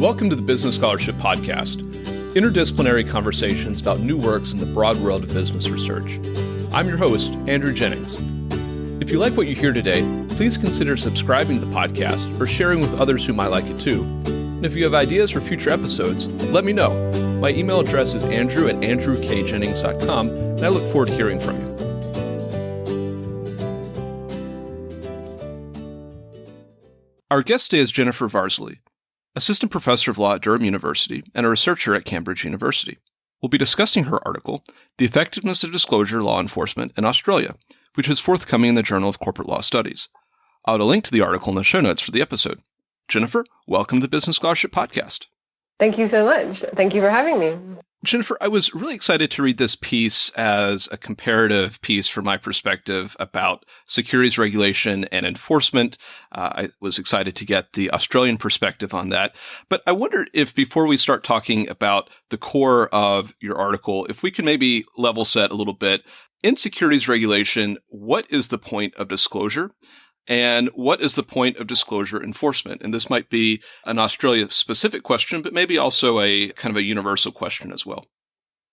Welcome to the Business Scholarship Podcast, interdisciplinary conversations about new works in the broad world of business research. I'm your host, Andrew Jennings. If you like what you hear today, please consider subscribing to the podcast or sharing with others who might like it too. And if you have ideas for future episodes, let me know. My email address is andrew@andrewkjennings.com, and I look forward to hearing from you. Our guest today is Jenifer Varzaly, Assistant Professor of Law at Durham University and a researcher at Cambridge University. We'll be discussing her article, The Effectiveness of Disclosure Law Enforcement in Australia, which is forthcoming in the Journal of Corporate Law Studies. I'll add a link to the article in the show notes for the episode. Jenifer, welcome to the Business Scholarship Podcast. Thank you so much. Thank you for having me. Jenifer, I was really excited to read this piece as a comparative piece from my perspective about securities regulation and enforcement. I was excited to get the Australian perspective on that. But I wondered if before we start talking about the core of your article, if we can maybe level set a little bit. In securities regulation, what is the point of disclosure? And what is the point of disclosure enforcement? And this might be an Australia-specific question, but maybe also a kind of a universal question as well.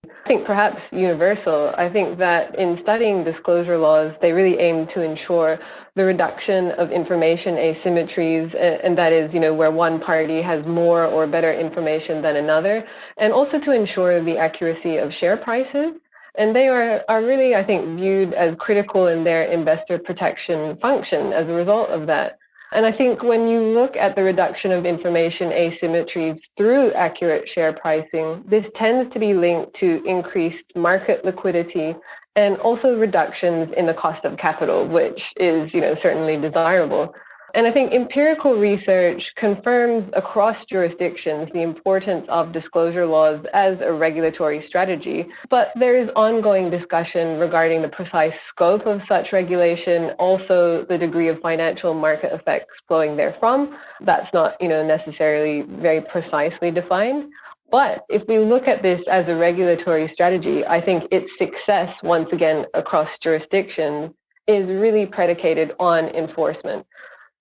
I think perhaps universal. I think that in studying disclosure laws, they really aim to ensure the reduction of information asymmetries, and that is, where one party has more or better information than another, and also to ensure the accuracy of share prices. And they are really, I think, viewed as critical in their investor protection function as a result of that. And I think when you look at the reduction of information asymmetries through accurate share pricing, this tends to be linked to increased market liquidity and also reductions in the cost of capital, which is, certainly desirable. And I think empirical research confirms across jurisdictions the importance of disclosure laws as a regulatory strategy, but there is ongoing discussion regarding the precise scope of such regulation, also the degree of financial market effects flowing therefrom. That's not, necessarily very precisely defined. But if we look at this as a regulatory strategy, I think its success, once again, across jurisdictions is really predicated on enforcement.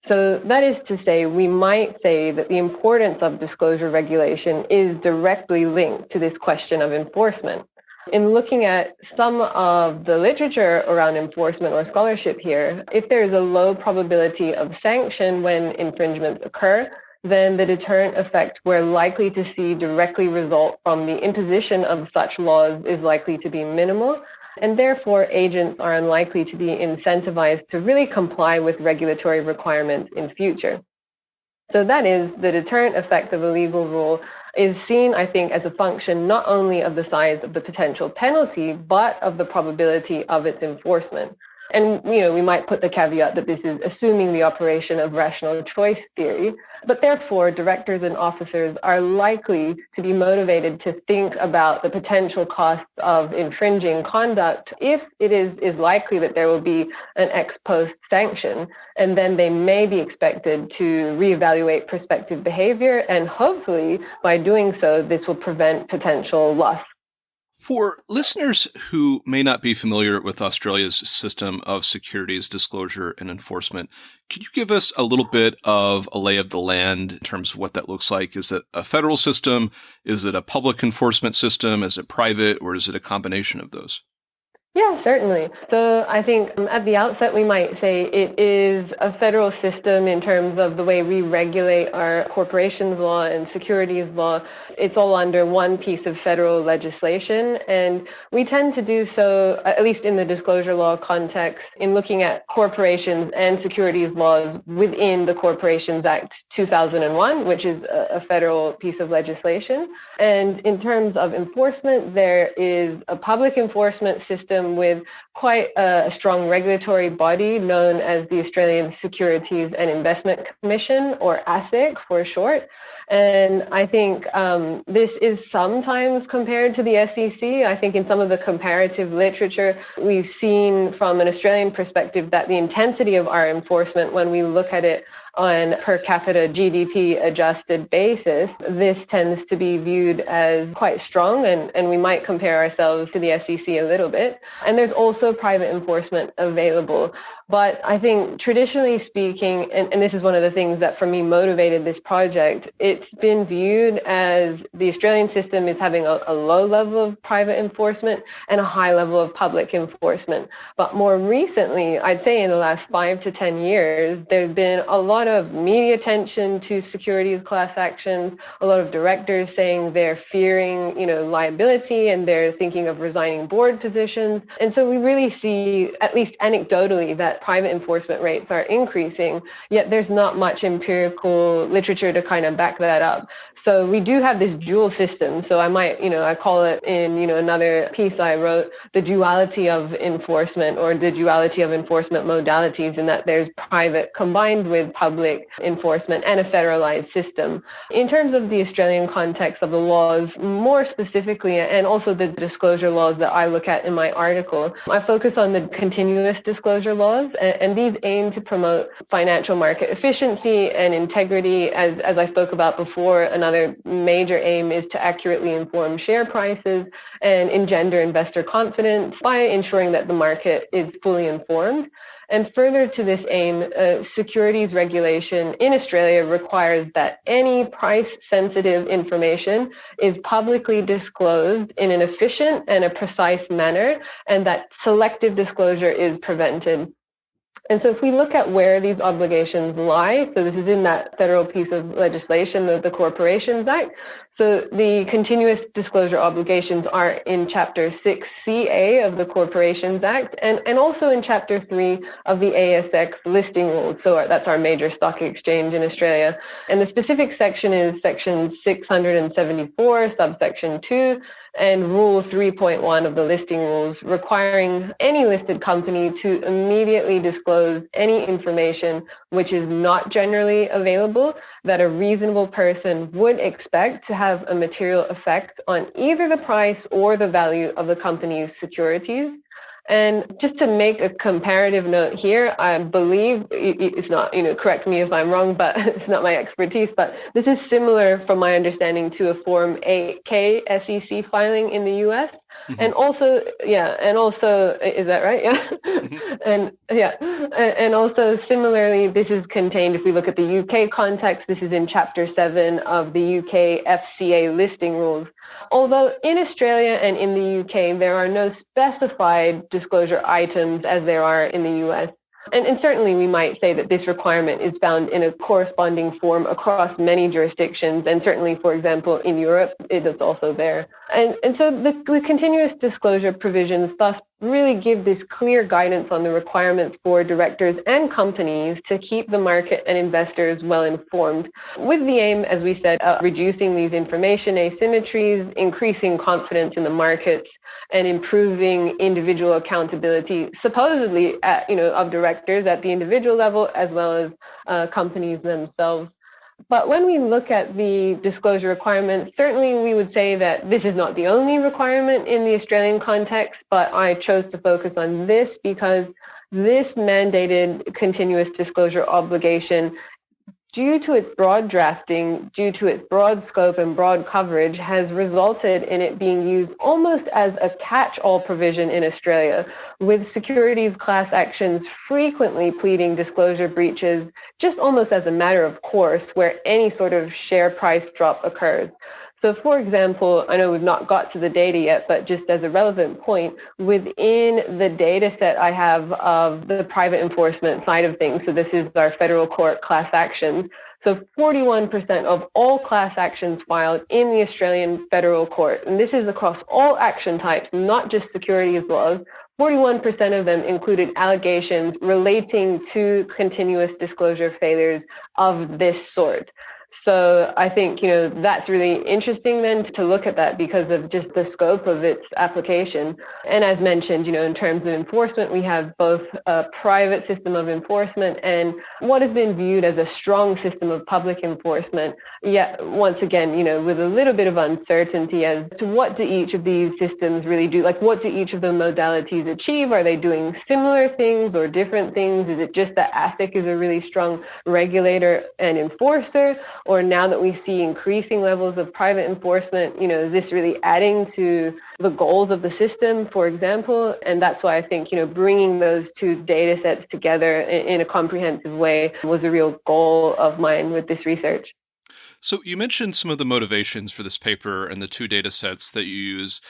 So that is to say, we might say that the importance of disclosure regulation is directly linked to this question of enforcement. In looking at some of the literature around enforcement or scholarship here, if there is a low probability of sanction when infringements occur, then the deterrent effect we're likely to see directly result from the imposition of such laws is likely to be minimal. And therefore, agents are unlikely to be incentivized to really comply with regulatory requirements in future. So that is, the deterrent effect of a legal rule is seen, I think, as a function not only of the size of the potential penalty, but of the probability of its enforcement. And, we might put the caveat that this is assuming the operation of rational choice theory, but therefore directors and officers are likely to be motivated to think about the potential costs of infringing conduct if it is likely that there will be an ex post sanction, and then they may be expected to reevaluate prospective behavior, and hopefully by doing so, this will prevent potential loss. For listeners who may not be familiar with Australia's system of securities disclosure and enforcement, could you give us a little bit of a lay of the land in terms of what that looks like? Is it a federal system? Is it a public enforcement system? Is it private? Or is it a combination of those? Yeah, certainly. So I think at the outset, we might say it is a federal system in terms of the way we regulate our corporations law and securities law. It's all under one piece of federal legislation. And we tend to do so, at least in the disclosure law context, in looking at corporations and securities laws within the Corporations Act 2001, which is a federal piece of legislation. And in terms of enforcement, there is a public enforcement system with quite a strong regulatory body known as the Australian Securities and Investment Commission, or ASIC for short. And I think this is sometimes compared to the SEC. I think in some of the comparative literature, we've seen from an Australian perspective that the intensity of our enforcement, when we look at it on per capita GDP adjusted basis, this tends to be viewed as quite strong, and we might compare ourselves to the SEC a little bit. And there's also private enforcement available. But I think traditionally speaking, and this is one of the things that for me motivated this project, it's been viewed as the Australian system is having a low level of private enforcement and a high level of public enforcement. But more recently, I'd say in the last 5 to 10 years, there's been a lot of media attention to securities class actions, a lot of directors saying they're fearing, liability, and they're thinking of resigning board positions. And so we really see, at least anecdotally, that private enforcement rates are increasing, yet there's not much empirical literature to kind of back that up. So we do have this dual system. So I call it in, another piece I wrote, the duality of enforcement, or the duality of enforcement modalities, in that there's private combined with public enforcement and a federalized system. In terms of the Australian context of the laws, more specifically, and also the disclosure laws that I look at in my article, I focus on the continuous disclosure laws, and these aim to promote financial market efficiency and integrity. As I spoke about before, another major aim is to accurately inform share prices and engender investor confidence by ensuring that the market is fully informed. And further to this aim, securities regulation in Australia requires that any price-sensitive information is publicly disclosed in an efficient and a precise manner, and that selective disclosure is prevented. And so if we look at where these obligations lie, so this is in that federal piece of legislation, the Corporations Act. So the continuous disclosure obligations are in Chapter 6CA of the Corporations Act, and also in Chapter 3 of the ASX listing rules. So that's our major stock exchange in Australia. And the specific section is Section 674, subsection 2, and Rule 3.1 of the listing rules, requiring any listed company to immediately disclose any information which is not generally available that a reasonable person would expect to have a material effect on either the price or the value of the company's securities. And just to make a comparative note here, I believe it's not, correct me if I'm wrong, but it's not my expertise, but this is similar from my understanding to a Form 8K SEC filing in the US. Mm-hmm. And also, is that right? Yeah. Mm-hmm. And also similarly, this is contained, if we look at the UK context, this is in Chapter 7 of the UK FCA listing rules. Although in Australia and in the UK, there are no specified disclosure items as there are in the US. And certainly we might say that this requirement is found in a corresponding form across many jurisdictions, and certainly, for example, in Europe, it is also there. And so the continuous disclosure provisions thus really give this clear guidance on the requirements for directors and companies to keep the market and investors well informed, with the aim, as we said, of reducing these information asymmetries, increasing confidence in the markets, and improving individual accountability, supposedly of directors at the individual level, as well as companies themselves. But when we look at the disclosure requirements, certainly we would say that this is not the only requirement in the Australian context, but I chose to focus on this because this mandated continuous disclosure obligation, due to its broad drafting, due to its broad scope and broad coverage, has resulted in it being used almost as a catch-all provision in Australia, with securities class actions frequently pleading disclosure breaches just almost as a matter of course where any sort of share price drop occurs. So for example, I know we've not got to the data yet, but just as a relevant point, within the data set I have of the private enforcement side of things, so this is our federal court class actions, so 41% of all class actions filed in the Australian federal court, and this is across all action types, not just securities laws, 41% of them included allegations relating to continuous disclosure failures of this sort. So I think, that's really interesting then to look at that because of just the scope of its application. And as mentioned, in terms of enforcement, we have both a private system of enforcement and what has been viewed as a strong system of public enforcement. Yet once again, with a little bit of uncertainty as to what do each of these systems really do? Like what do each of the modalities achieve? Are they doing similar things or different things? Is it just that ASIC is a really strong regulator and enforcer? or now that we see increasing levels of private enforcement, is this really adding to the goals of the system, for example? And that's why I think, bringing those two data sets together in a comprehensive way was a real goal of mine with this research. So you mentioned some of the motivations for this paper and the two data sets that you use.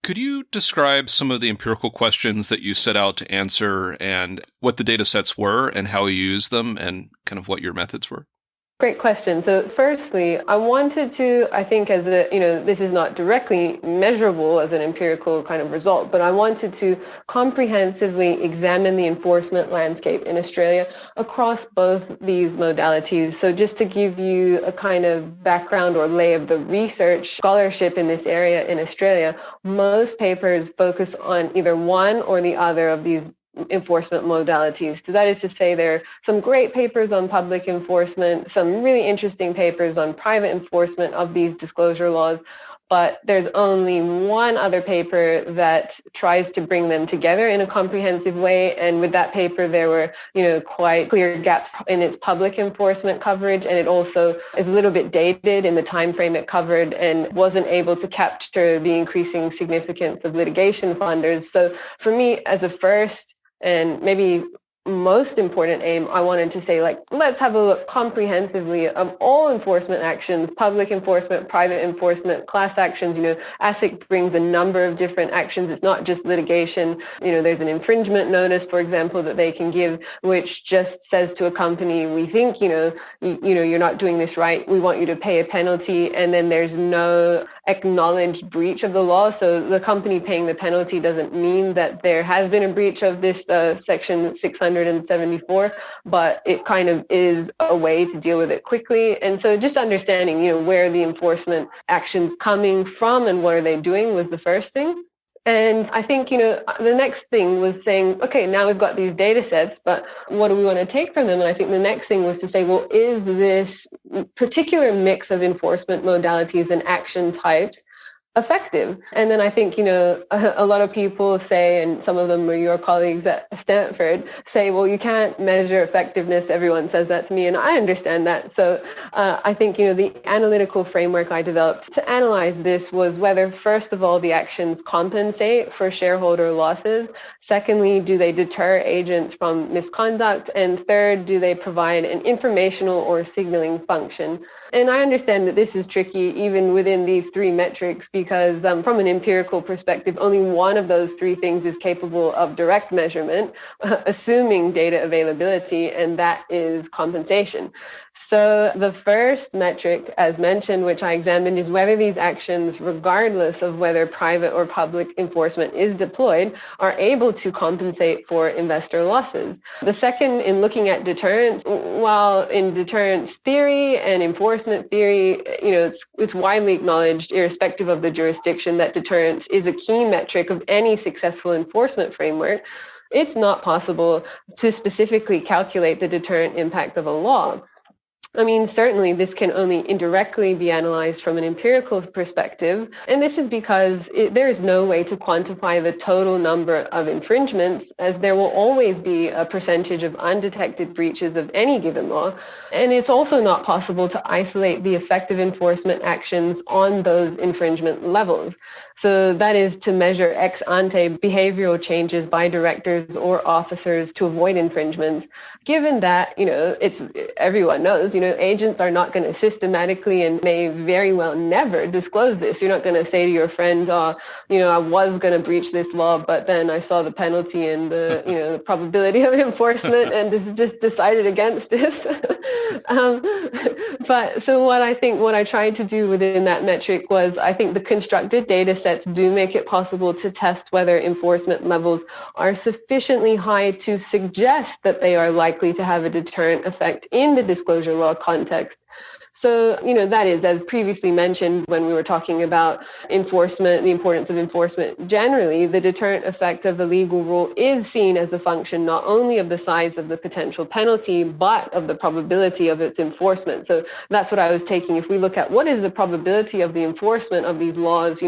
Could you describe some of the empirical questions that you set out to answer and what the data sets were and how you used them and kind of what your methods were? Great question. So firstly, I wanted to, I think this is not directly measurable as an empirical kind of result, but I wanted to comprehensively examine the enforcement landscape in Australia across both these modalities. So just to give you a kind of background or lay of the research scholarship in this area in Australia, most papers focus on either one or the other of these enforcement modalities. So that is to say, there are some great papers on public enforcement, some really interesting papers on private enforcement of these disclosure laws, but there's only one other paper that tries to bring them together in a comprehensive way. And with that paper, there were, quite clear gaps in its public enforcement coverage, and it also is a little bit dated in the time frame it covered and wasn't able to capture the increasing significance of litigation funders. So for me, as a first and maybe most important aim, I wanted to say, let's have a look comprehensively of all enforcement actions, public enforcement, private enforcement, class actions. ASIC brings a number of different actions. It's not just litigation. There's an infringement notice, for example, that they can give, which just says to a company, we think, you're not doing this right. We want you to pay a penalty. And then there's no acknowledged breach of the law. So the company paying the penalty doesn't mean that there has been a breach of this section 674, but it kind of is a way to deal with it quickly. And so just understanding, where the enforcement action's coming from and what are they doing was the first thing. And I think, the next thing was saying, okay, now we've got these data sets, but what do we want to take from them? And I think the next thing was to say, well, is this particular mix of enforcement modalities and action types effective? And then I think, a lot of people say, and some of them are your colleagues at Stanford, say, well, you can't measure effectiveness. Everyone says that to me, and I understand that. So I think, the analytical framework I developed to analyze this was whether, first of all, the actions compensate for shareholder losses. Secondly, do they deter agents from misconduct? And third, do they provide an informational or signaling function? And I understand that this is tricky even within these three metrics because from an empirical perspective, only one of those three things is capable of direct measurement, assuming data availability, and that is compensation. So the first metric, as mentioned, which I examined, is whether these actions, regardless of whether private or public enforcement is deployed, are able to compensate for investor losses. The second, in looking at deterrence, while in deterrence theory and enforcement theory, it's widely acknowledged, irrespective of the jurisdiction, that deterrence is a key metric of any successful enforcement framework. It's not possible to specifically calculate the deterrent impact of a law. I mean, certainly this can only indirectly be analyzed from an empirical perspective. And this is because there is no way to quantify the total number of infringements, as there will always be a percentage of undetected breaches of any given law. And it's also not possible to isolate the effective enforcement actions on those infringement levels. So that is to measure ex ante behavioral changes by directors or officers to avoid infringements. Given that, everyone knows, agents are not going to systematically and may very well never disclose this. You're not going to say to your friend, I was going to breach this law, but then I saw the penalty and the probability of enforcement and just decided against this. But so what I tried to do within that metric was, I think the constructed data sets do make it possible to test whether enforcement levels are sufficiently high to suggest that they are likely to have a deterrent effect in the disclosure law context. So, that is, as previously mentioned when we were talking about enforcement, the importance of enforcement generally, the deterrent effect of the legal rule is seen as a function not only of the size of the potential penalty, but of the probability of its enforcement. So that's what I was taking. If we look at what is the probability of the enforcement of these laws,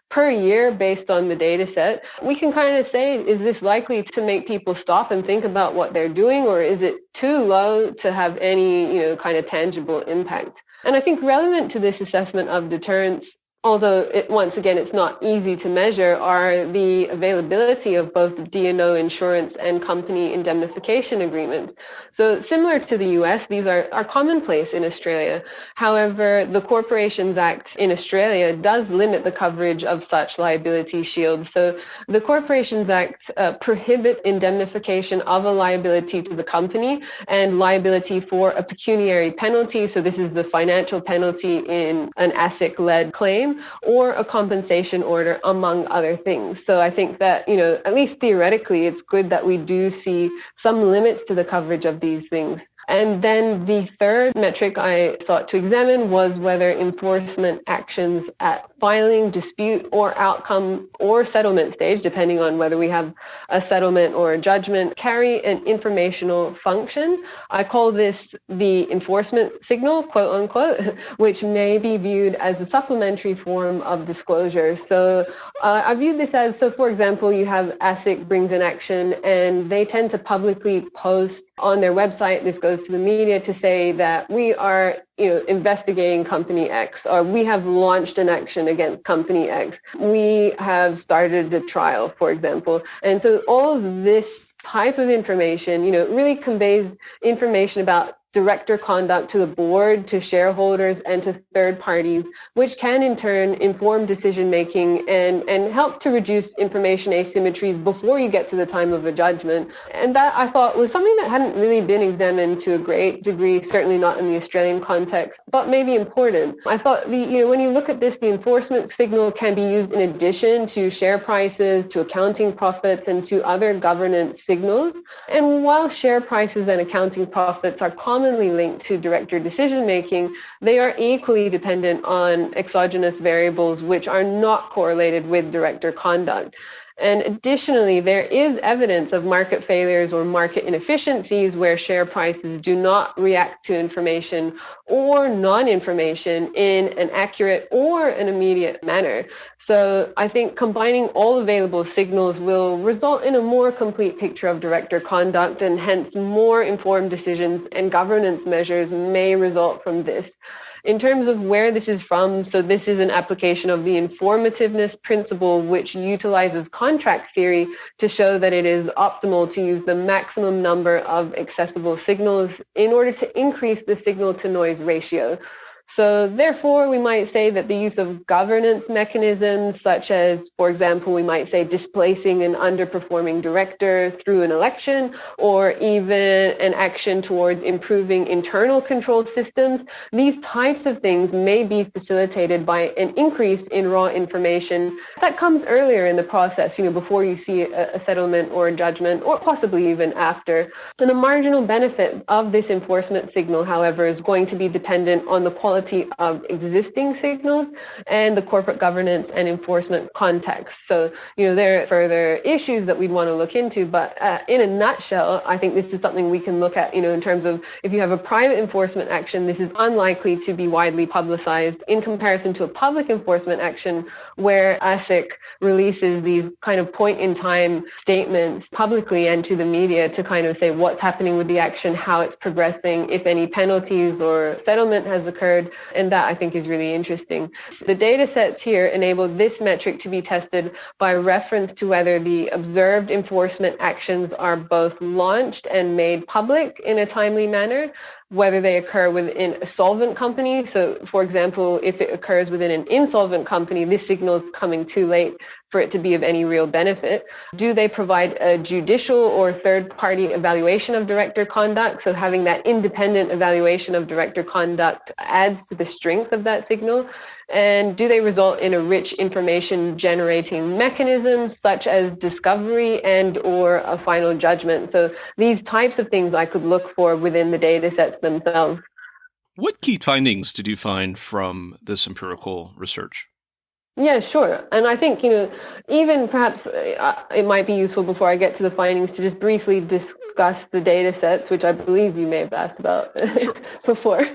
per year based on the data set, we can kind of say, is this likely to make people stop and think about what they're doing, or is it too low to have any, kind of tangible impact? And I think relevant to this assessment of deterrence, although once again, it's not easy to measure, are the availability of both D&O insurance and company indemnification agreements. So similar to the US, these are commonplace in Australia. However, the Corporations Act in Australia does limit the coverage of such liability shields. So the Corporations Act prohibits indemnification of a liability to the company and liability for a pecuniary penalty. So this is the financial penalty in an ASIC-led claim, or a compensation order, among other things. So I think that, at least theoretically, it's good that we do see some limits to the coverage of these things. And then the third metric I sought to examine was whether enforcement actions at filing, dispute, or outcome or settlement stage, depending on whether we have a settlement or a judgment, carry an informational function. I call this the enforcement signal, quote unquote, which may be viewed as a supplementary form of disclosure. So I view this as, so for example, you have ASIC brings an action and they tend to publicly post on their website, this goes to the media, to say that we are investigating company X, or we have launched an action against company X. We have started a trial, for example. And so all of this type of information, really conveys information about director conduct to the board, to shareholders, and to third parties, which can in turn inform decision-making and help to reduce information asymmetries before you get to the time of a judgment. And that, I thought, was something that hadn't really been examined to a great degree, certainly not in the Australian context, but maybe important. I thought when you look at this, the enforcement signal can be used in addition to share prices, to accounting profits, and to other governance signals. And while share prices and accounting profits are commonly linked to director decision-making, they are equally dependent on exogenous variables which are not correlated with director conduct. And additionally, there is evidence of market failures or market inefficiencies where share prices do not react to information or non-information in an accurate or an immediate manner. So I think combining all available signals will result in a more complete picture of director conduct, and hence more informed decisions and governance measures may result from this. In terms of where this is from, so this is an application of the informativeness principle, which utilizes contract theory to show that it is optimal to use the maximum number of accessible signals in order to increase the signal-to-noise ratio. So therefore, we might say that the use of governance mechanisms, such as, for example, we might say displacing an underperforming director through an election, or even an action towards improving internal control systems, these types of things may be facilitated by an increase in raw information that comes earlier in the process, before you see a settlement or a judgment, or possibly even after. And the marginal benefit of this enforcement signal, however, is going to be dependent on the quality of existing signals and the corporate governance and enforcement context. So, there are further issues that we'd want to look into, but in a nutshell, I think this is something we can look at, in terms of if you have a private enforcement action, this is unlikely to be widely publicized in comparison to a public enforcement action where ASIC releases these kind of point-in-time statements publicly and to the media to kind of say what's happening with the action, how it's progressing, if any penalties or settlement has occurred. And that, I think, is really interesting. The data sets here enable this metric to be tested by reference to whether the observed enforcement actions are both launched and made public in a timely manner, whether they occur within a solvent company. So, for example, if it occurs within an insolvent company, this signal is coming too late for it to be of any real benefit. Do they provide a judicial or third-party evaluation of director conduct? So having that independent evaluation of director conduct adds to the strength of that signal. And do they result in a rich information generating mechanism such as discovery and or a final judgment? So these types of things I could look for within the data sets themselves. What key findings did you find from this empirical research? Yeah, sure. And I think, even perhaps it might be useful before I get to the findings to just briefly discuss the data sets, which I believe you may have asked about Sure. before.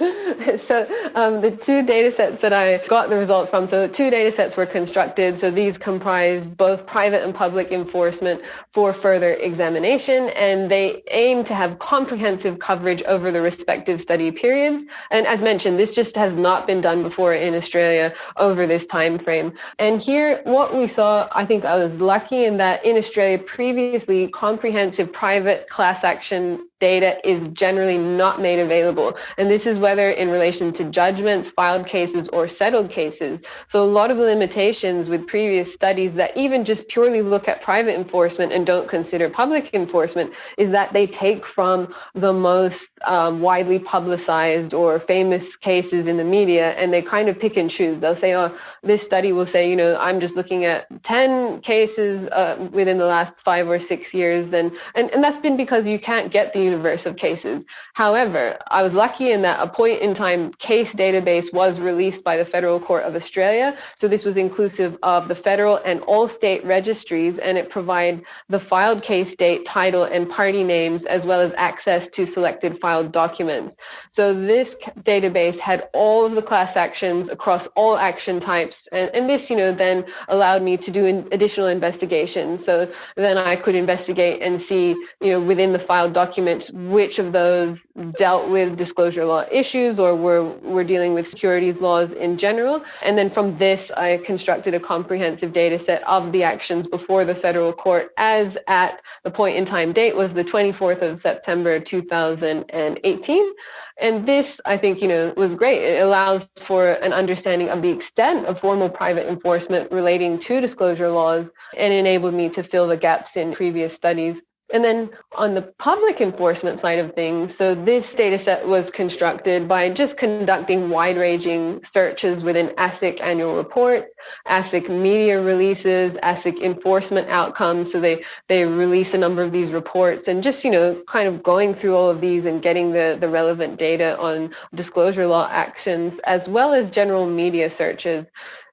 So the two data sets that I got the results from, so two data sets were constructed. So these comprised both private and public enforcement for further examination, and they aim to have comprehensive coverage over the respective study periods. And as mentioned, this just has not been done before in Australia over this time frame. And here, what we saw, I think I was lucky in that in Australia previously, comprehensive private class action data is generally not made available. And this is whether in relation to judgments, filed cases, or settled cases. So a lot of the limitations with previous studies that even just purely look at private enforcement and don't consider public enforcement is that they take from the most widely publicized or famous cases in the media, and they kind of pick and choose. They'll say, oh, this study will say, I'm just looking at 10 cases within the last 5 or 6 years. And that's been because you can't get the universe of cases. However, I was lucky in that a point-in-time case database was released by the Federal Court of Australia. So this was inclusive of the federal and all state registries, and it provided the filed case date, title, and party names, as well as access to selected filed documents. So this database had all of the class actions across all action types, and this, then allowed me to do additional investigation. So then I could investigate and see, within the filed documents, which of those dealt with disclosure law issues or were dealing with securities laws in general. And then from this, I constructed a comprehensive data set of the actions before the federal court, as at the point in time date was the 24th of September 2018. And this, I think, was great. It allows for an understanding of the extent of formal private enforcement relating to disclosure laws, and enabled me to fill the gaps in previous studies. And then on the public enforcement side of things, so this data set was constructed by just conducting wide-ranging searches within ASIC annual reports, ASIC media releases, ASIC enforcement outcomes. So they release a number of these reports, and just, kind of going through all of these and getting the relevant data on disclosure law actions, as well as general media searches.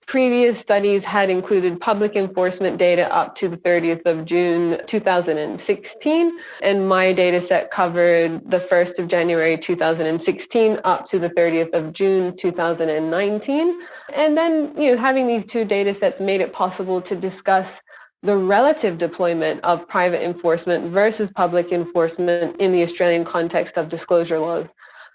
Previous studies had included public enforcement data up to the 30th of June 2016, and my data set covered the 1st of January 2016 up to the 30th of June 2019. And then, having these two data sets made it possible to discuss the relative deployment of private enforcement versus public enforcement in the Australian context of disclosure laws.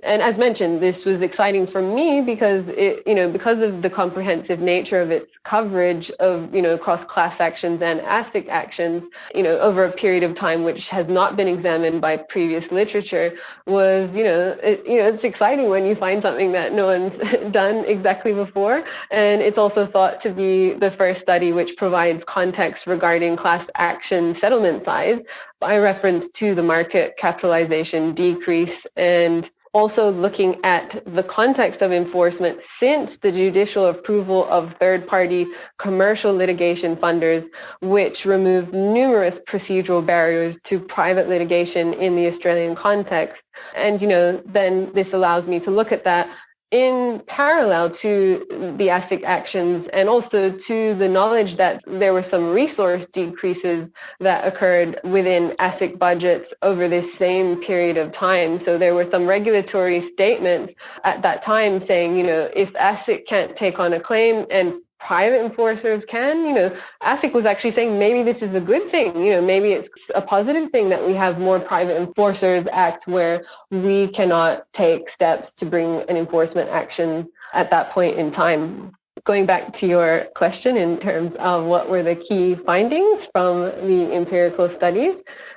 And as mentioned, this was exciting for me because because of the comprehensive nature of its coverage of, across class actions and ASIC actions, over a period of time, which has not been examined by previous literature, was, it's exciting when you find something that no one's done exactly before. And it's also thought to be the first study which provides context regarding class action settlement size by reference to the market capitalization decrease, and also looking at the context of enforcement since the judicial approval of third-party commercial litigation funders, which removed numerous procedural barriers to private litigation in the Australian context. And, then this allows me to look at that in parallel to the ASIC actions, and also to the knowledge that there were some resource decreases that occurred within ASIC budgets over this same period of time. So there were some regulatory statements at that time saying, if ASIC can't take on a claim and private enforcers can, ASIC was actually saying maybe this is a good thing, maybe it's a positive thing that we have more private enforcers act where we cannot take steps to bring an enforcement action at that point in time. Going back to your question in terms of what were the key findings from the empirical studies,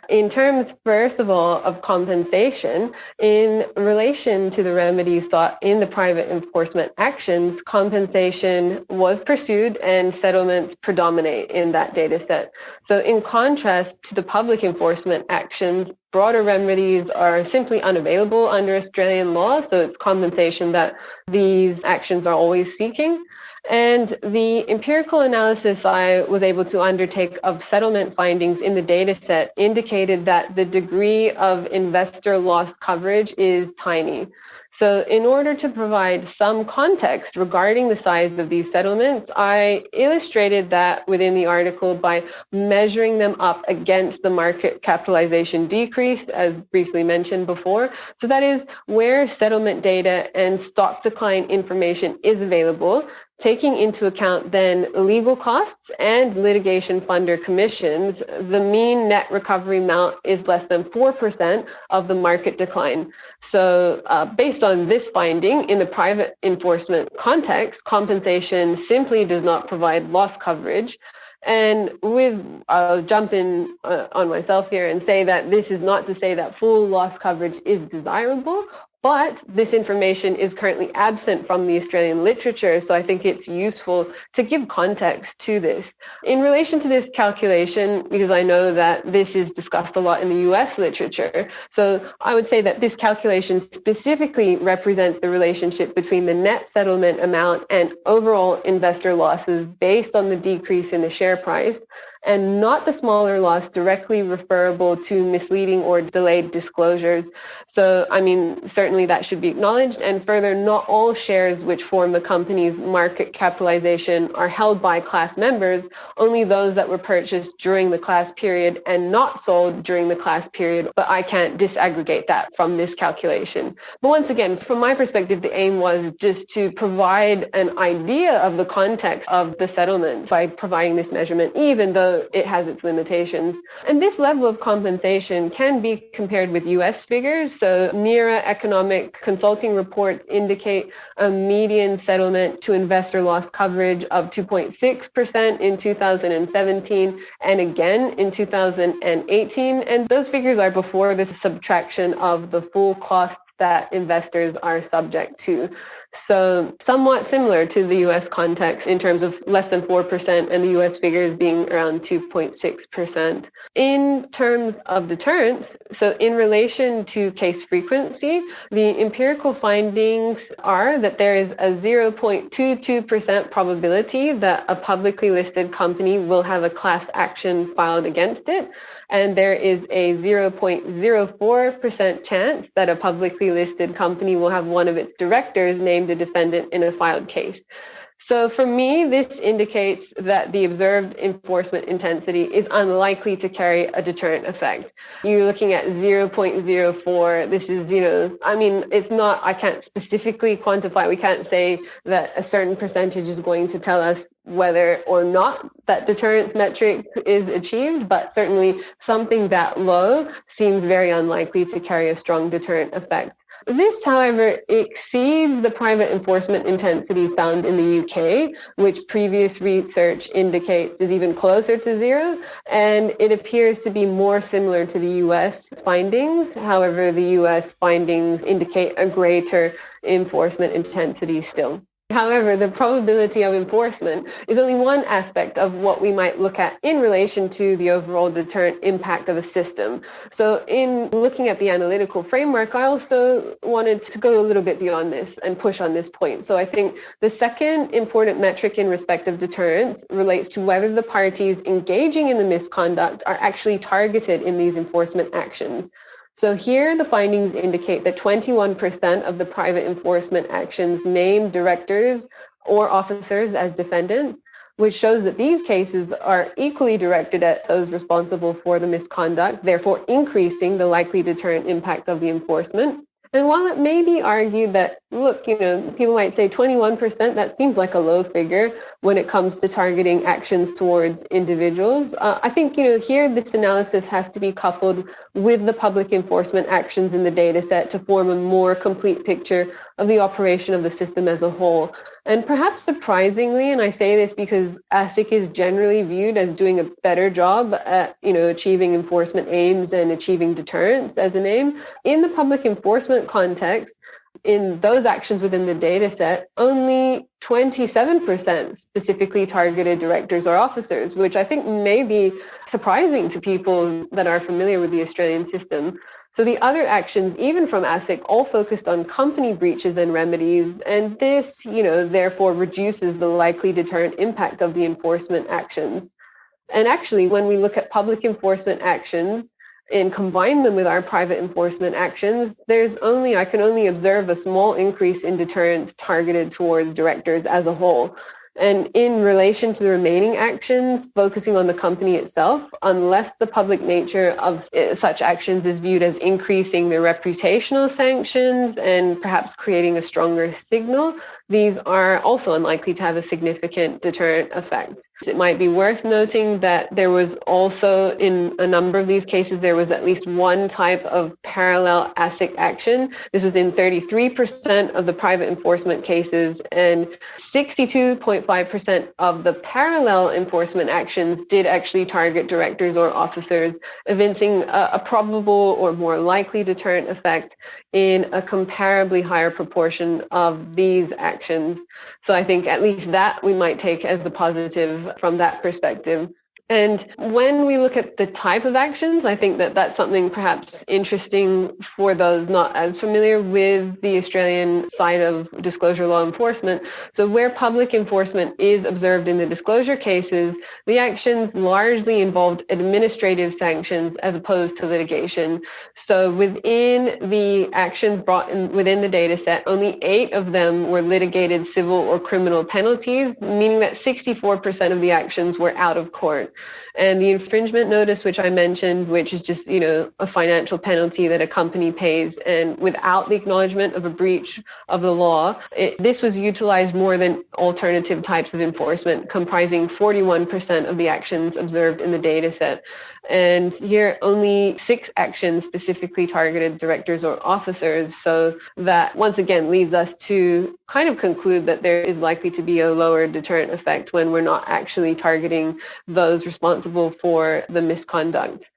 in terms, first of all, of compensation, in relation to the remedies sought in the private enforcement actions, compensation was pursued and settlements predominate in that data set. So in contrast to the public enforcement actions, broader remedies are simply unavailable under Australian law, so it's compensation that these actions are always seeking. And the empirical analysis I was able to undertake of settlement findings in the data set indicate indicated that the degree of investor loss coverage is tiny. So in order to provide some context regarding the size of these settlements, I illustrated that within the article by measuring them up against the market capitalization decrease, as briefly mentioned before. So that is where settlement data and stock decline information is available, taking into account then legal costs and litigation funder commissions. The mean net recovery amount is less than 4% of the market decline. So based on this finding, in the private enforcement context, compensation simply does not provide loss coverage. And I'll jump in on myself here and say that this is not to say that full loss coverage is desirable, but this information is currently absent from the Australian literature, so I think it's useful to give context to this. In relation to this calculation, because I know that this is discussed a lot in the US literature, so I would say that this calculation specifically represents the relationship between the net settlement amount and overall investor losses based on the decrease in the share price, and not the smaller loss directly referable to misleading or delayed disclosures. So, I mean, certainly that should be acknowledged. And further, not all shares which form the company's market capitalization are held by class members, only those that were purchased during the class period and not sold during the class period. But I can't disaggregate that from this calculation. But once again, from my perspective, the aim was just to provide an idea of the context of the settlement by providing this measurement, even though it has its limitations. And this level of compensation can be compared with US figures. So NERA economic consulting reports indicate a median settlement to investor loss coverage of 2.6% in 2017 and again in 2018. And those figures are before the subtraction of the full costs that investors are subject to. So somewhat similar to the US context in terms of less than 4% and the US figures being around 2.6%. In terms of deterrence, so in relation to case frequency, the empirical findings are that there is a 0.22% probability that a publicly listed company will have a class action filed against it. And there is a 0.04% chance that a publicly listed company will have one of its directors named a defendant in a filed case. So for me, this indicates that the observed enforcement intensity is unlikely to carry a deterrent effect. You're looking at 0.04. This is, it's not, I can't specifically quantify. We can't say that a certain percentage is going to tell us whether or not that deterrence metric is achieved, but certainly something that low seems very unlikely to carry a strong deterrent effect. This, however, exceeds the private enforcement intensity found in the UK, which previous research indicates is even closer to zero, and it appears to be more similar to the US findings. However, the US findings indicate a greater enforcement intensity still. However, the probability of enforcement is only one aspect of what we might look at in relation to the overall deterrent impact of a system. So in looking at the analytical framework, I also wanted to go a little bit beyond this and push on this point. So I think the second important metric in respect of deterrence relates to whether the parties engaging in the misconduct are actually targeted in these enforcement actions. So here the findings indicate that 21% of the private enforcement actions named directors or officers as defendants, which shows that these cases are equally directed at those responsible for the misconduct, therefore increasing the likely deterrent impact of the enforcement. And while it may be argued that, look, people might say 21%, that seems like a low figure when it comes to targeting actions towards individuals. I think, here this analysis has to be coupled with the public enforcement actions in the data set to form a more complete picture of the operation of the system as a whole. And perhaps surprisingly, and I say this because ASIC is generally viewed as doing a better job at, achieving enforcement aims and achieving deterrence as an aim, in the public enforcement context, in those actions within the data set, only 27% specifically targeted directors or officers, which I think may be surprising to people that are familiar with the Australian system. So the other actions, even from ASIC, all focused on company breaches and remedies, and this, therefore reduces the likely deterrent impact of the enforcement actions. And actually, when we look at public enforcement actions, and combine them with our private enforcement actions, I can only observe a small increase in deterrence targeted towards directors as a whole. And in relation to the remaining actions, focusing on the company itself, unless the public nature of such actions is viewed as increasing the reputational sanctions and perhaps creating a stronger signal, these are also unlikely to have a significant deterrent effect. It might be worth noting that there was also, in a number of these cases, there was at least one type of parallel ASIC action. This was in 33% of the private enforcement cases, and 62.5% of the parallel enforcement actions did actually target directors or officers, evincing a probable or more likely deterrent effect in a comparably higher proportion of these actions. So I think at least that we might take as a positive from that perspective. And when we look at the type of actions, I think that that's something perhaps interesting for those not as familiar with the Australian side of disclosure law enforcement. So where public enforcement is observed in the disclosure cases, the actions largely involved administrative sanctions as opposed to litigation. So within the actions brought in within the data set, only 8 of them were litigated civil or criminal penalties, meaning that 64% of the actions were out of court. And the infringement notice, which I mentioned, which is just, a financial penalty that a company pays, and without the acknowledgement of a breach of the law, this was utilized more than alternative types of enforcement, comprising 41% of the actions observed in the data set. And here, only 6 actions specifically targeted directors or officers. So that once again leads us to kind of conclude that there is likely to be a lower deterrent effect when we're not actually targeting those responsible for the misconduct.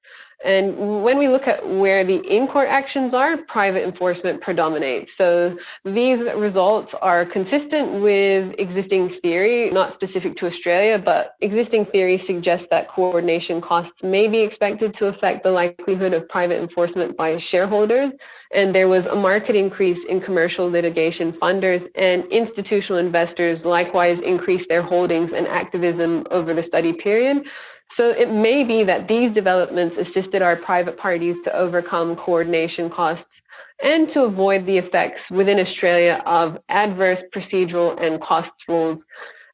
And when we look at where the in-court actions are, private enforcement predominates. So these results are consistent with existing theory, not specific to Australia, but existing theory suggests that coordination costs may be expected to affect the likelihood of private enforcement by shareholders. And there was a marked increase in commercial litigation funders, and institutional investors likewise increased their holdings and activism over the study period. So it may be that these developments assisted our private parties to overcome coordination costs and to avoid the effects within Australia of adverse procedural and cost rules.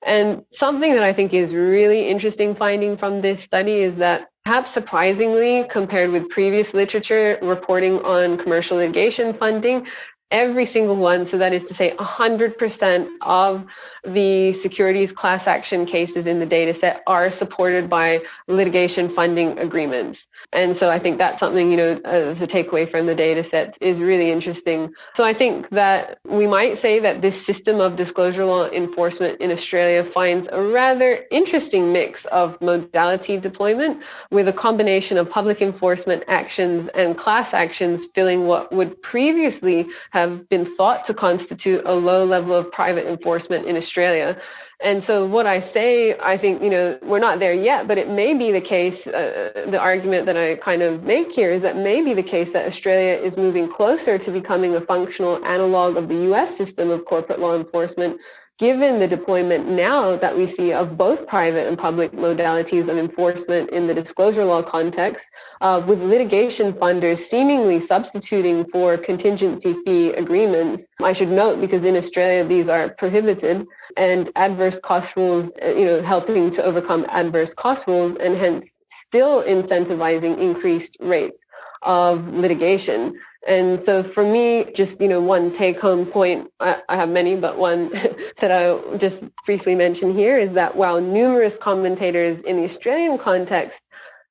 And something that I think is really interesting finding from this study is that, perhaps surprisingly, compared with previous literature reporting on commercial litigation funding, every single one, so that is to say 100% of the securities class action cases in the data set are supported by litigation funding agreements. And so I think that's something, as a takeaway from the data sets is really interesting. So I think that we might say that this system of disclosure law enforcement in Australia finds a rather interesting mix of modality deployment, with a combination of public enforcement actions and class actions filling what would previously have been thought to constitute a low level of private enforcement in Australia. And so what I say, I think, we're not there yet, but it may be the case, the argument that I kind of make here is that may be the case that Australia is moving closer to becoming a functional analog of the US system of corporate law enforcement, given the deployment now that we see of both private and public modalities of enforcement in the disclosure law context, with litigation funders seemingly substituting for contingency fee agreements. I should note, because in Australia these are prohibited, and adverse cost rules, helping to overcome adverse cost rules, and hence still incentivizing increased rates of litigation. And so for me, just, one take-home point, I have many, but one that I'll just briefly mention here is that while numerous commentators in the Australian context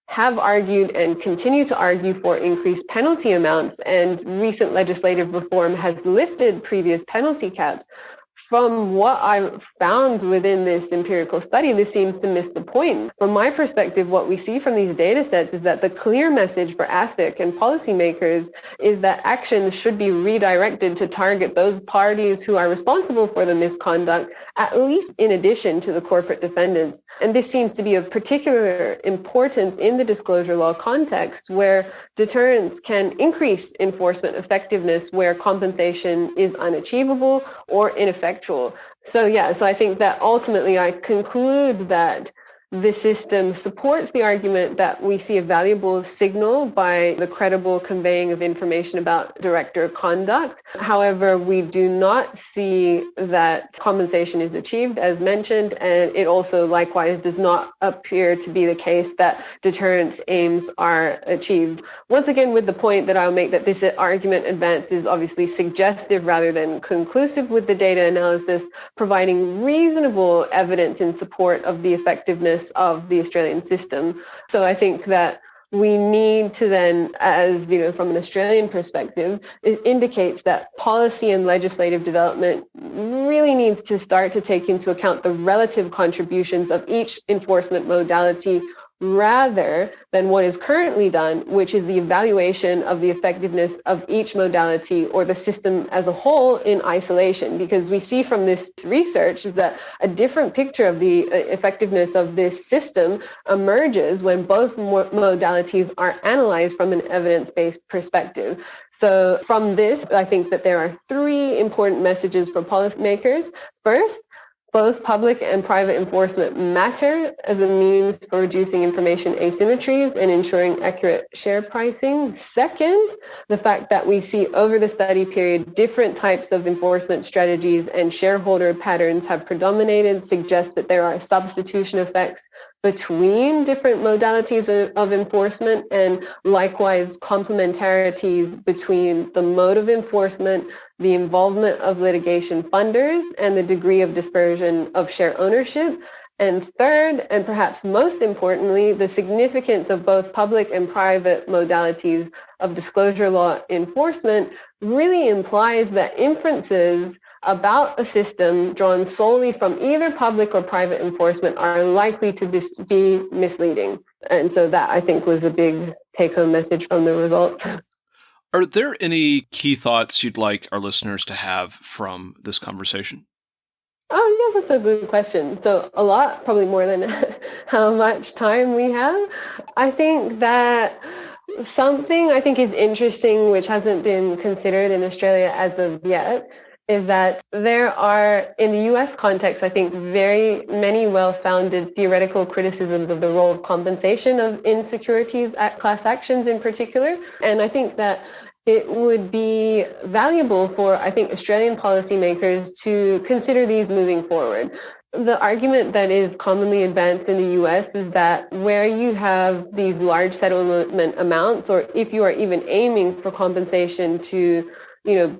have argued and continue to argue for increased penalty amounts, and recent legislative reform has lifted previous penalty caps, from what I found within this empirical study, this seems to miss the point. From my perspective, what we see from these data sets is that the clear message for ASIC and policymakers is that actions should be redirected to target those parties who are responsible for the misconduct, at least in addition to the corporate defendants. And this seems to be of particular importance in the disclosure law context, where deterrence can increase enforcement effectiveness where compensation is unachievable or ineffectual. So I think that ultimately I conclude that the system supports the argument that we see a valuable signal by the credible conveying of information about director conduct. However, we do not see that compensation is achieved, as mentioned, and it also likewise does not appear to be the case that deterrence aims are achieved. Once again, with the point that I'll make that this argument advance is obviously suggestive rather than conclusive with the data analysis, providing reasonable evidence in support of the effectiveness of the Australian system. So I think that we need to then, as you know, from an Australian perspective, it indicates that policy and legislative development really needs to start to take into account the relative contributions of each enforcement modality rather than what is currently done, which is the evaluation of the effectiveness of each modality or the system as a whole in isolation. Because we see from this research is that a different picture of the effectiveness of this system emerges when both modalities are analyzed from an evidence-based perspective. So from this, I think that there are three important messages for policymakers. First, both public and private enforcement matter as a means for reducing information asymmetries and ensuring accurate share pricing. Second, the fact that we see over the study period different types of enforcement strategies and shareholder patterns have predominated suggests that there are substitution effects between different modalities of enforcement and likewise complementarities between the mode of enforcement, the involvement of litigation funders, and the degree of dispersion of share ownership. And third, and perhaps most importantly, the significance of both public and private modalities of disclosure law enforcement really implies that inferences about a system drawn solely from either public or private enforcement are likely to be misleading. And so that, I think, was a big take-home message from the results. Are there any key thoughts you'd like our listeners to have from this conversation? Oh, yeah, that's a good question. So a lot, probably more than how much time we have. I think that something I think is interesting, which hasn't been considered in Australia as of yet, is that there are, in the US context, I think very many well-founded theoretical criticisms of the role of compensation in securities class actions in particular. And I think that it would be valuable for, I think, Australian policymakers to consider these moving forward. The argument that is commonly advanced in the US is that where you have these large settlement amounts, or if you are even aiming for compensation to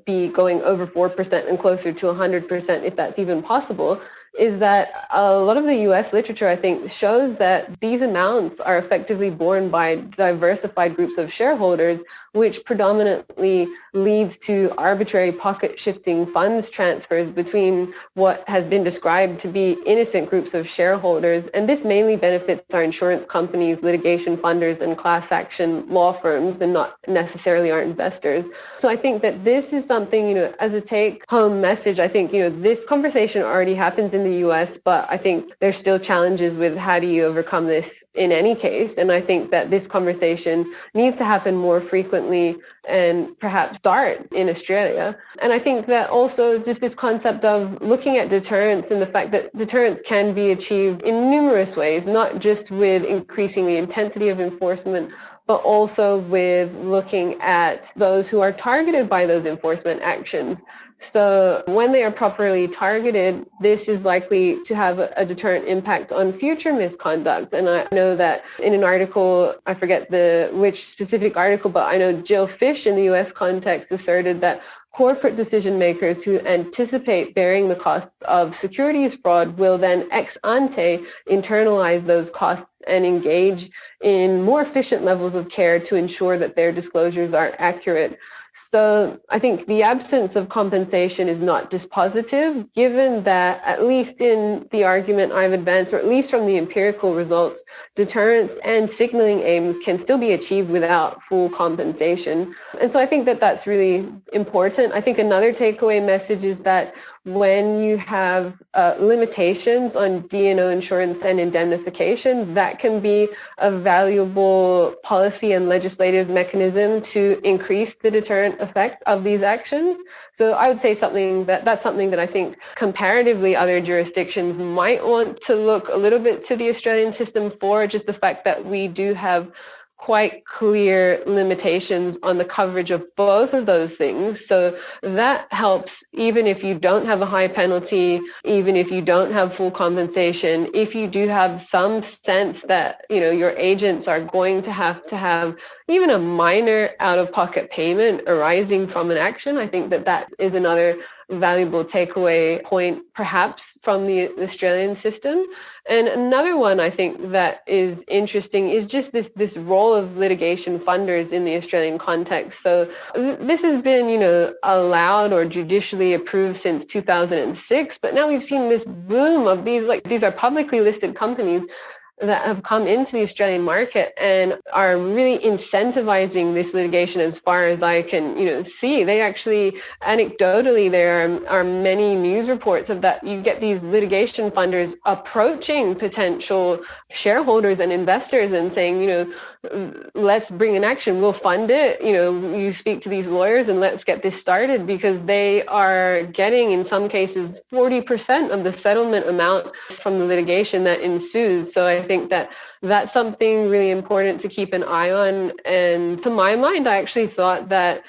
be going over 4% and closer to 100%, if that's even possible, is that a lot of the US literature, I think, shows that these amounts are effectively borne by diversified groups of shareholders, which predominantly leads to arbitrary pocket-shifting funds transfers between what has been described to be innocent groups of shareholders. And this mainly benefits our insurance companies, litigation funders, and class action law firms, and not necessarily our investors. So I think that this is something, as a take-home message, I think, this conversation already happens in the US, but I think there's still challenges with how do you overcome this in any case. And I think that this conversation needs to happen more frequently and perhaps start in Australia. And I think that also just this concept of looking at deterrence and the fact that deterrence can be achieved in numerous ways, not just with increasing the intensity of enforcement, but also with looking at those who are targeted by those enforcement actions. So when they are properly targeted, this is likely to have a deterrent impact on future misconduct. And I know that in an article, I forget which specific article, but I know Jill Fish in the US context asserted that corporate decision makers who anticipate bearing the costs of securities fraud will then ex ante internalize those costs and engage in more efficient levels of care to ensure that their disclosures are accurate. So I think the absence of compensation is not dispositive, given that at least in the argument I've advanced, or at least from the empirical results, deterrence and signaling aims can still be achieved without full compensation. And so I think that that's really important. I think another takeaway message is that when you have limitations on D&O insurance and indemnification, that can be a valuable policy and legislative mechanism to increase the deterrent effect of these actions. So I would say that's something that I think comparatively other jurisdictions might want to look a little bit to the Australian system for, just the fact that we do have quite clear limitations on the coverage of both of those things. So that helps even if you don't have a high penalty, even if you don't have full compensation, if you do have some sense that, your agents are going to have even a minor out-of-pocket payment arising from an action. I think that is another valuable takeaway point, perhaps, from the Australian system. And another one I think that is interesting is just this role of litigation funders in the Australian context. So this has been, allowed or judicially approved since 2006, but now we've seen this boom of these are publicly listed companies that have come into the Australian market and are really incentivizing this litigation as far as I can, see. They actually, anecdotally, there are many news reports of that. You get these litigation funders approaching potential shareholders and investors and saying, let's bring an action, we'll fund it, you speak to these lawyers and let's get this started, because they are getting, in some cases, 40% of the settlement amount from the litigation that ensues. So I think that that's something really important to keep an eye on. And to my mind, I actually thought that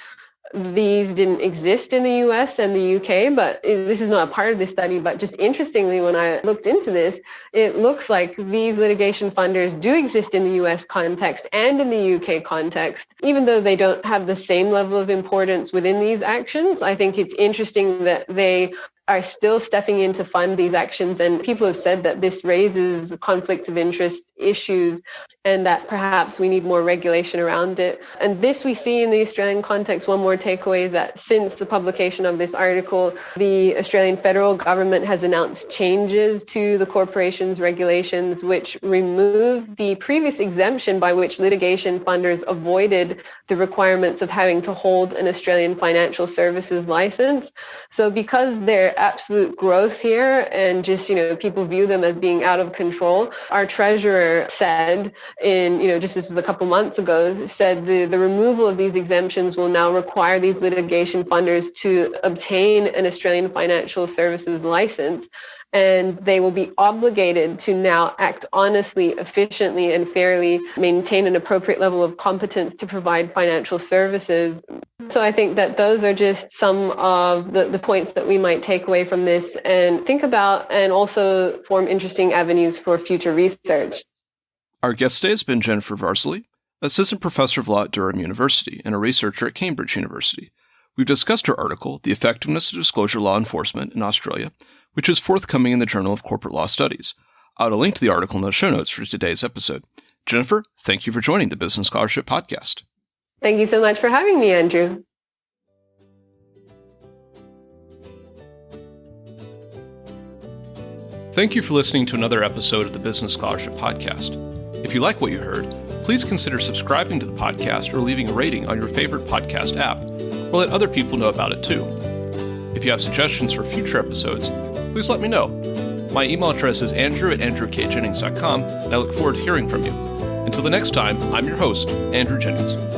these didn't exist in the US and the UK, but this is not a part of this study. But just interestingly, when I looked into this, it looks like these litigation funders do exist in the US context and in the UK context, even though they don't have the same level of importance within these actions. I think it's interesting that they are still stepping in to fund these actions. And people have said that this raises conflict of interest issues and that perhaps we need more regulation around it. And this we see in the Australian context. One more takeaway is that since the publication of this article, the Australian federal government has announced changes to the corporation's regulations, which remove the previous exemption by which litigation funders avoided the requirements of having to hold an Australian financial services license. So because their absolute growth here and just, people view them as being out of control, our treasurer said just this was a couple months ago, said the removal of these exemptions will now require these litigation funders to obtain an Australian financial services license. And they will be obligated to now act honestly, efficiently, and fairly, maintain an appropriate level of competence to provide financial services. So I think that those are just some of the points that we might take away from this and think about, and also form interesting avenues for future research. Our guest today has been Jenifer Varzaly, Assistant Professor of Law at Durham University and a researcher at Cambridge University. We've discussed her article, The Effectiveness of Disclosure Law Enforcement in Australia, which is forthcoming in the Journal of Corporate Law Studies. I'll add a link to the article in the show notes for today's episode. Jenifer, thank you for joining the Business Scholarship Podcast. Thank you so much for having me, Andrew. Thank you for listening to another episode of the Business Scholarship Podcast. If you like what you heard, please consider subscribing to the podcast or leaving a rating on your favorite podcast app, or let other people know about it too. If you have suggestions for future episodes, please let me know. My email address is andrew@andrewkjennings.com, and I look forward to hearing from you. Until the next time, I'm your host, Andrew Jennings.